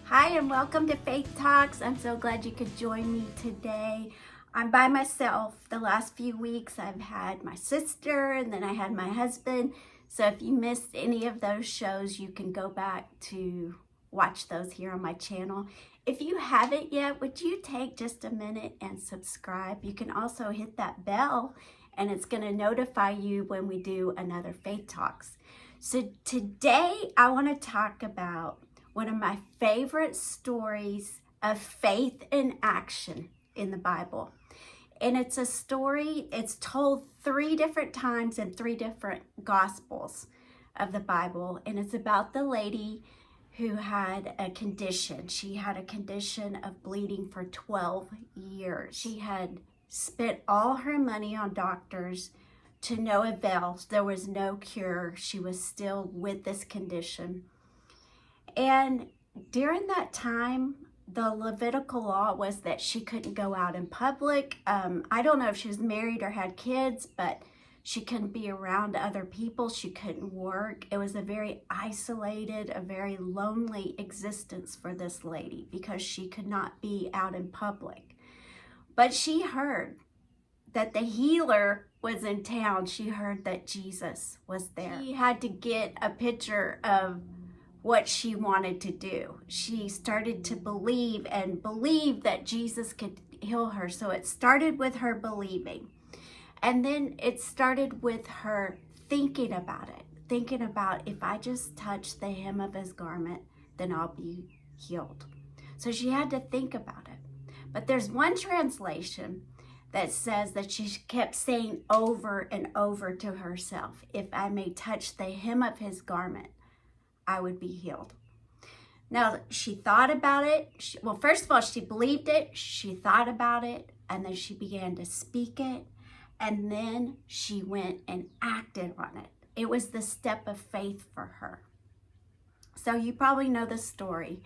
Hi and welcome to Faith Talks. I'm so glad you could join me today. I'm by myself. The last few weeks I've had my sister and then I had my husband. So if you missed any of those shows, you can go back to watch those here on my channel. If you haven't yet, would you take just a minute and subscribe? You can also hit that bell and it's going to notify you when we do another Faith Talks. So today I want to talk about one of my favorite stories of faith in action in the Bible. And it's a story, it's told 3 different times in 3 different gospels of the Bible. And it's about the lady who had a condition. She had a condition of bleeding for 12 years. She had spent all her money on doctors to no avail. There was no cure. She was still with this condition. And during that time, the Levitical law was that she couldn't go out in public. I don't know if she was married or had kids, but she couldn't be around other people. She couldn't work. It was a very isolated, a very lonely existence for this lady because she could not be out in public. But she heard that the healer was in town. She heard that Jesus was there. She had to get a picture of what she wanted to do. She started to believe that Jesus could heal her. So it started with her believing. And then it started with her thinking about it. Thinking about, if I just touch the hem of his garment, then I'll be healed. So she had to think about it. But there's one translation that says that she kept saying over and over to herself, if I may touch the hem of his garment, I would be healed. Now, she thought about it. First of all, she believed it. She thought about it. And then she began to speak it. And then she went and acted on it. It was the step of faith for her. So you probably know the story.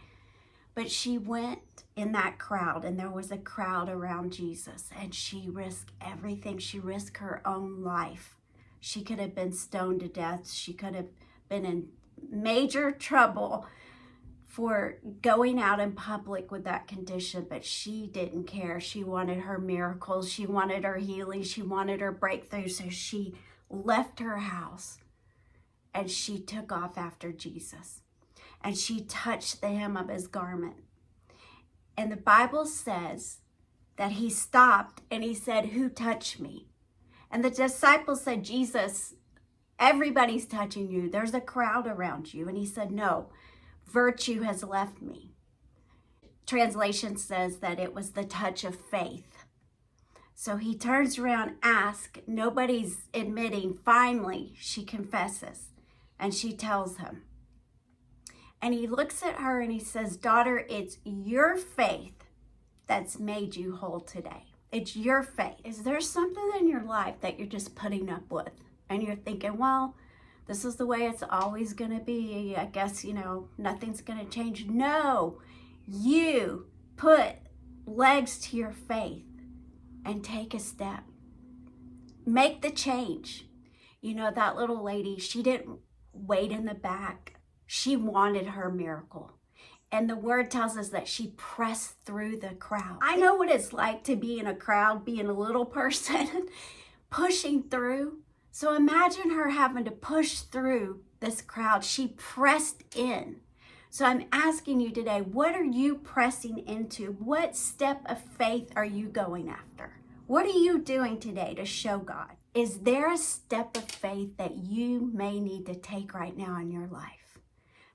But she went in that crowd, and there was a crowd around Jesus. And she risked everything. She risked her own life. She could have been stoned to death. She could have been in major trouble for going out in public with that condition, but she didn't care. She wanted her miracles. She wanted her healing. She wanted her breakthrough. So she left her house and she took off after Jesus. And she touched the hem of his garment. And the Bible says that he stopped and he said, "Who touched me?" And the disciples said, "Jesus, everybody's touching you. There's a crowd around you." And he said, "No, virtue has left me." Translation says that it was the touch of faith. So he turns around, asks, nobody's admitting. Finally, she confesses and she tells him. And he looks at her and he says, "Daughter, it's your faith that's made you whole today. It's your faith." Is there something in your life that you're just putting up with? And you're thinking, well, this is the way it's always going to be. I guess, nothing's going to change. No, you put legs to your faith and take a step. Make the change. That little lady, she didn't wait in the back. She wanted her miracle. And the word tells us that she pressed through the crowd. I know what it's like to be in a crowd, being a little person, pushing through. So imagine her having to push through this crowd. She pressed in. So I'm asking you today, what are you pressing into? What step of faith are you going after? What are you doing today to show God? Is there a step of faith that you may need to take right now in your life?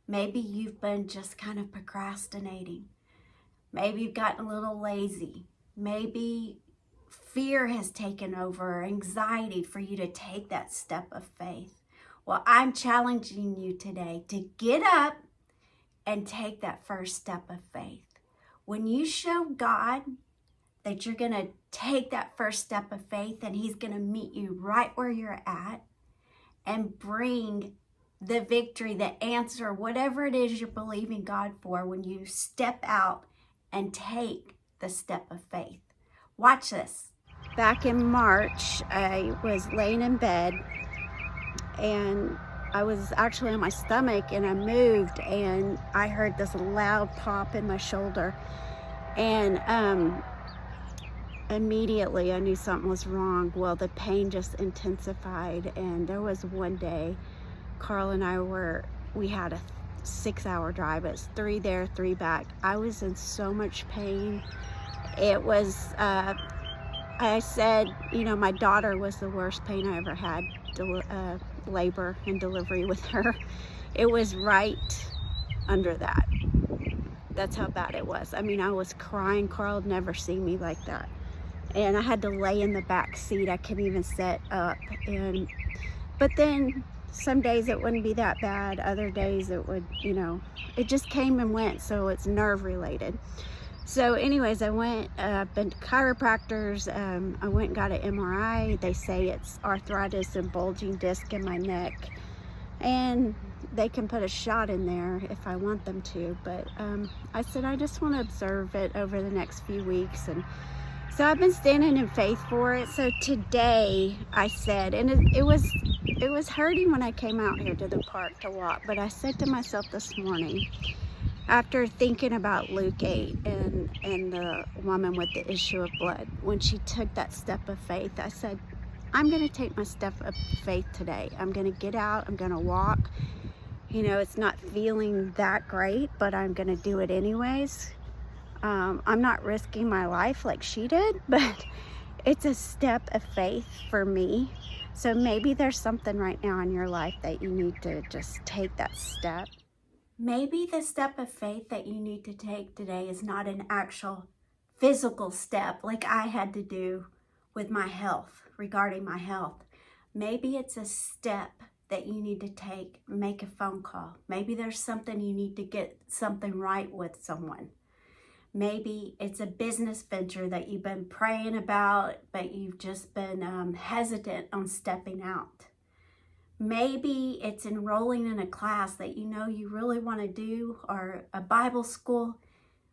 Maybe you've been just kind of procrastinating. Maybe you've gotten a little lazy. Maybe fear has taken over, or anxiety for you to take that step of faith. Well, I'm challenging you today to get up and take that first step of faith. When you show God that you're going to take that first step of faith, and he's going to meet you right where you're at and bring the victory, the answer, whatever it is you're believing God for, when you step out and take the step of faith. Watch this. Back in March, I was laying in bed and I was actually on my stomach and I moved and I heard this loud pop in my shoulder. And immediately I knew something was wrong. Well, the pain just intensified. And there was one day, Carl and we had a 6-hour drive. It's 3 there, 3 back. I was in so much pain. It was, I said, my daughter was the worst pain I ever had, labor and delivery with her. It was right under that. That's how bad it was. I mean, I was crying. Carl had never seen me like that. And I had to lay in the back seat. I couldn't even sit up. But then some days it wouldn't be that bad. Other days it would, it just came and went. So it's nerve related. So anyways, I went, been to chiropractors. I went and got an MRI. They say it's arthritis and bulging disc in my neck. And they can put a shot in there if I want them to. But I said, I just want to observe it over the next few weeks. And so I've been standing in faith for it. So today I said, and it was hurting when I came out here to the park to walk. But I said to myself this morning, after thinking about Luke 8 and the woman with the issue of blood, when she took that step of faith, I said, I'm going to take my step of faith today. I'm going to get out. I'm going to walk. It's not feeling that great, but I'm going to do it anyways. I'm not risking my life like she did, but it's a step of faith for me. So maybe there's something right now in your life that you need to just take that step. Maybe the step of faith that you need to take today is not an actual physical step like I had to do with my health, regarding my health. Maybe it's a step that you need to take, make a phone call. Maybe there's something you need to get something right with someone. Maybe it's a business venture that you've been praying about, but you've just been hesitant on stepping out. Maybe it's enrolling in a class that you really want to do, or a Bible school,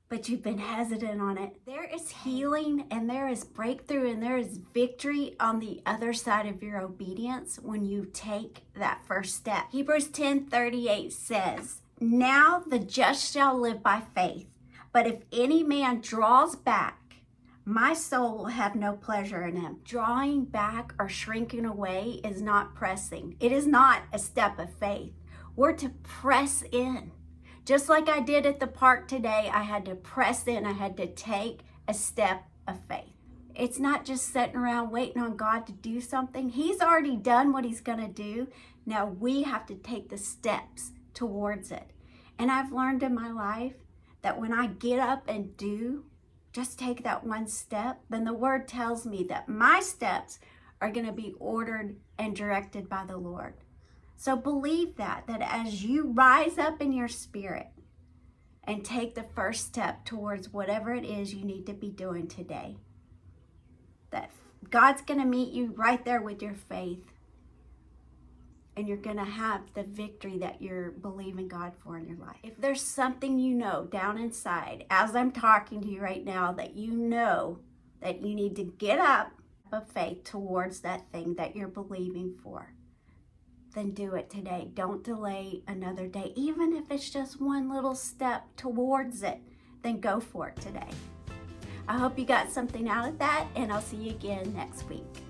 but you've been hesitant on it. There is healing and there is breakthrough and there is victory on the other side of your obedience when you take that first step. Hebrews 10:38 says, now the just shall live by faith, but if any man draws back, my soul will have no pleasure in him. Drawing back or shrinking away is not pressing. It is not a step of faith. We're to press in. Just like I did at the park today, I had to press in. I had to take a step of faith. It's not just sitting around waiting on God to do something. He's already done what he's going to do. Now we have to take the steps towards it. And I've learned in my life that when I get up and just take that one step, then the word tells me that my steps are going to be ordered and directed by the Lord. So believe that as you rise up in your spirit and take the first step towards whatever it is you need to be doing today, that God's going to meet you right there with your faith, and you're going to have the victory that you're believing God for in your life. If there's something down inside, as I'm talking to you right now, that you need to get up of faith towards that thing that you're believing for, then do it today. Don't delay another day. Even if it's just one little step towards it, then go for it today. I hope you got something out of that, and I'll see you again next week.